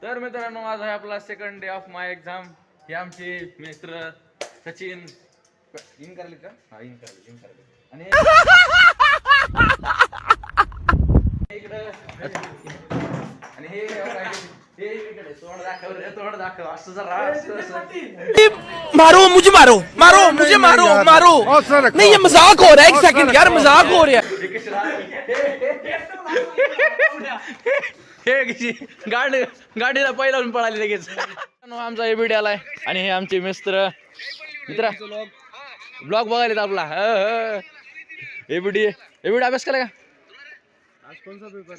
तर मित्रांनो आज आहे आपला second day of my exam. हे आमचे मित्र सचिन इन करले का इन करले आणि हे तोंड दाखव असं जरा मारो मुझे मारो मारो मुझे मारो मारो नहीं ये मजाक हो रहा है एक सेकंड यार मजाक हो रहा हे गाडीला पहिला पळाली लगेच. आमचा हे व्हिडिओ आलाय आणि हे आमचे मित्र ब्लॉग बघायला आपला हे व्हिडिओ अभ्यास केला का? आज कोणता पेपर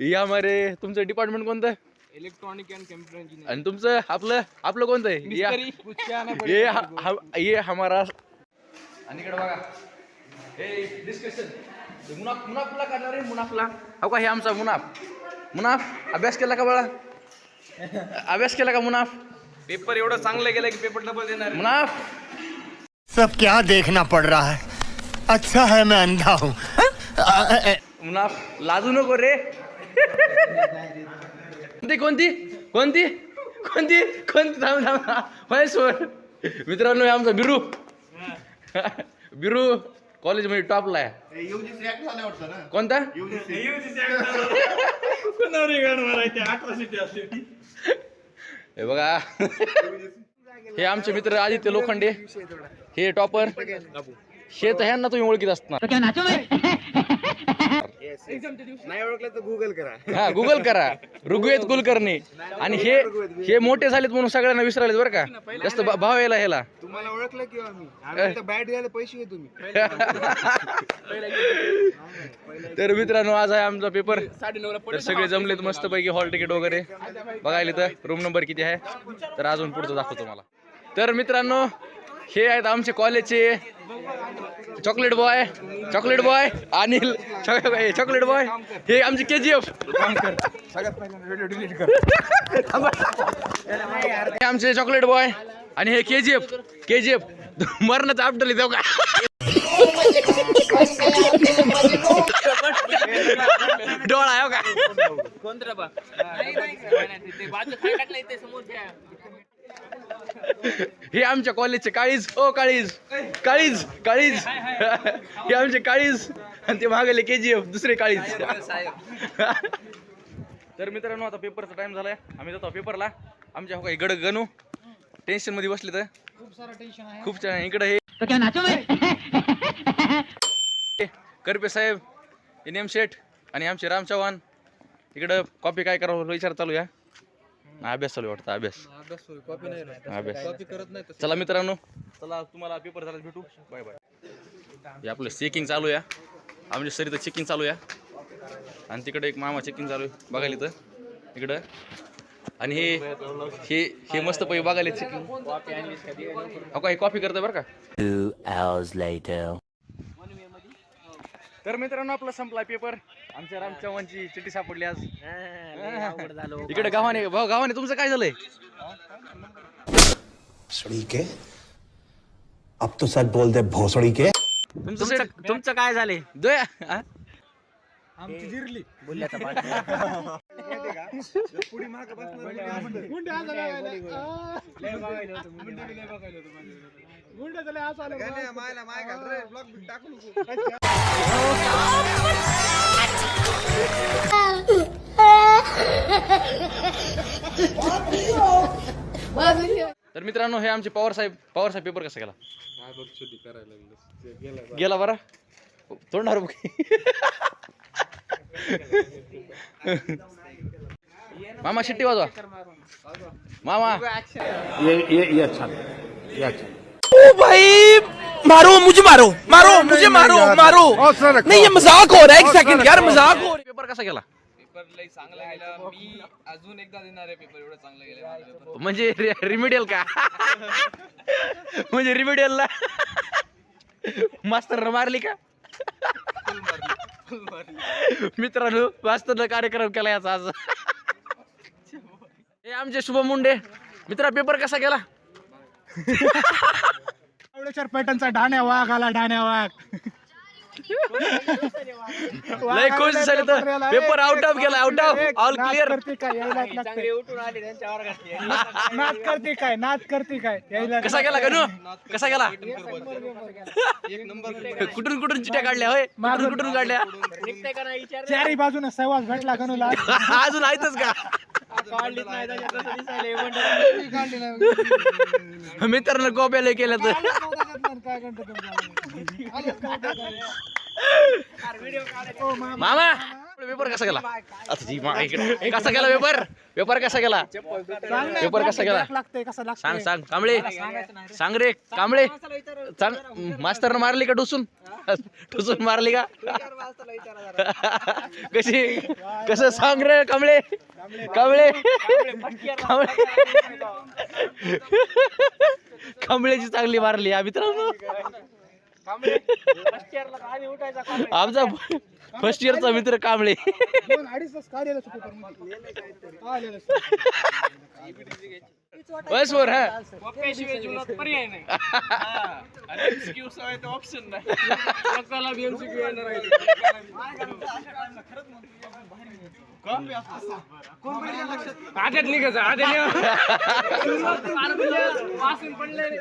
या मरे तुमचं डिपार्टमेंट कोणतं? Electronic and computer engineer. आणि तुमचं आपलं कोणतं आहे? ये हमारा. आणि इकडे बघा हे डिस्कशन मुनाफला करणार आहे. मुनाफला हो का? हे आमचा मुनाफ अभ्यास केला का बाळा? अभ्यास केला का मुनाफ? पेपर एवढं चांगलं गेलं की पेपर डबल देणार. मुनाफ सब क्या देखना पड़ रहा है. अच्छा है मैं अंधा हूँ. मुनाफ लाजू नको रे. कोणती मित्रांनो आमचा बिरू कॉलेज मध्ये टॉपला आहे. कोणता? हे बघा हे आमचे मित्र आदित्य लोखंडे हे टॉपर. हे तर ह्यांना तुम्ही ओळखीत असणार. नाही ओळखलं तर गुगल करा. हा गुगल करा ऋग्वेद कुलकर्णी. आणि हे मोठे झालेत म्हणून सगळ्यांना विसरालेत बरं का? जास्त भाव यायला ह्याला. तुम्हाला ओळखलं किंवा मी बॅट घ्यायला पैसे घे तुम्ही. तर मित्रांनो आज आहे आमचा पेपर. तर सगळे जमलेत मस्त पैकी हॉल तिकीट वगैरे बघायला. तर रूम नंबर किती आहे तर अजून पुढचं दाखवतो मला. तर मित्रांनो हे आहेत आमचे कॉलेजचे chocolate boy Anil chocolate boy. हे आमचे KGF. हे आमचे चॉकलेट बॉय आणि हे KGF मरणाचं आपटली देऊ का? डोळा आहे का? हे आमच्या कॉलेजचे काळीज हे आमचे काळीज आणि ते मागले KGF दुसरे काळीज. तर मित्रांनो आता पेपरचा टाइम झालाय. आम्ही जातो पेपरला. आमच्या हो काही गणू टेन्शन मध्ये बसले तर खूप छान. इकडे हे करपे साहेब नेम शेठ आणि आमचे राम चव्हाण. इकडं कॉपी काय करावं विचार चालू या. अभ्यास चालू वाटतं. अभ्यास करत नाही. चला मित्रांनो चला तुम्हाला पेपर झाला भेटू. Bye bye. हे आपलं चेकिंग चालू आहे. आमच्या सरी तर चेकिंग चालू आहे आणि तिकडे एक मामा चेकिंग चालू आहे बघायला तर इकडं. आणि हे मस्त पैकी बघायला चेकिंग. हो का? हे कॉपी करतोय बरं का? 2 hours later. तर मित्रांनो आपला संपला पेपर. आमच्या राम चव्हाणची चिठ्ठी सापडली आज. इकडे गावाने तुमचं काय झालंय? भोसड़ी के अब तो सच बोल दे. भोसड़ी के तुमचं काय झाले? आमची जिरली बोलल्याचा पुढे माग तर मित्रांनो हे आमचे पवार साहेब पेपर कसा गेला? गेला बरा तोंडावर मामा शिट्टी वाजवा मामा. ये अच्छा. ओ भाई मारो मुझे मारो मुझे मारो नहीं ये मजाक हो रहा है एक सेकंड यार मजाक हो रहा है. पेपर कसा गेला? पेपर लई चांगला गेला. मी अजून एकदा देणार आहे पेपर. एवढं चांगलं गेलं म्हणजे रिमेडियल का? म्हणजे रिमेडियलला मास्तर मारली का? मित्रांनो मास्तर कार्यक्रम केला याचा आज. हे आमचे शुभम मुंडे मित्रा पेपर कसा गेला? पॅटर्नचा ढाण्या वाघ आला. लय खुश झाले तर पेपर आउट ऑफ गेला, आउट ऑफ ऑल क्लिअर. नाच करते काय यायला कसा गेला गणू, कसा गेला? कुठून कुठून चिट्या काढल्या होय, कुठून कुठून काढल्या? चारी बाजूने सहवास भेटला गणूला. अजून आहेतच का? मित्रांनो कॉप्या केल्या तर मामा पेपर कसा गेला? आता जी मा इकडे कसा गेला पेपर? पेपर कसा गेला? पेपर कसा गेला? सांग सांग कांबळे, सांग रे कांबळे, सांग. मास्तरनं मारली का टुसून? टुसून मारली का? कशी कसं सांग रे कांबळे, कांबळे, कांबळेची चांगली मारली या मित्रांनो. आमचा फर्स्ट इयरचा मित्र कांबळे. बस वर हा पर्याय नाही. ऑप्शन नाही. आधीच निघायचं आधी वाचून पडले.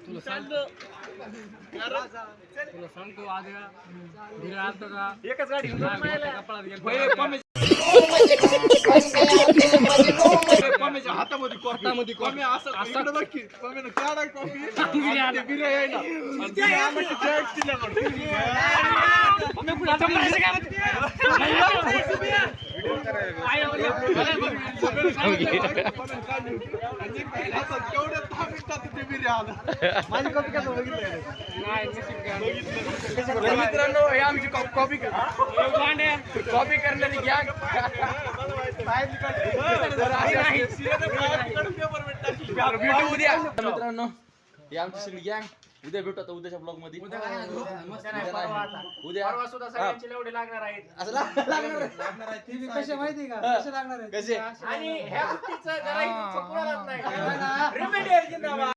तुला सांगतो आद्या एकच गाडी हातामध्ये कॉफी असं मित्रांनो हे आमची कॉपी करणारी गॅंग. भेटू उद्या मित्रांनो, ही आमची सगळी गॅंग. उद्या भेटू आता उद्याच्या ब्लॉग मध्ये. उद्या कसे माहिती का कसे लागणार आहे कसे आणि ह्या गोष्टीचं जरा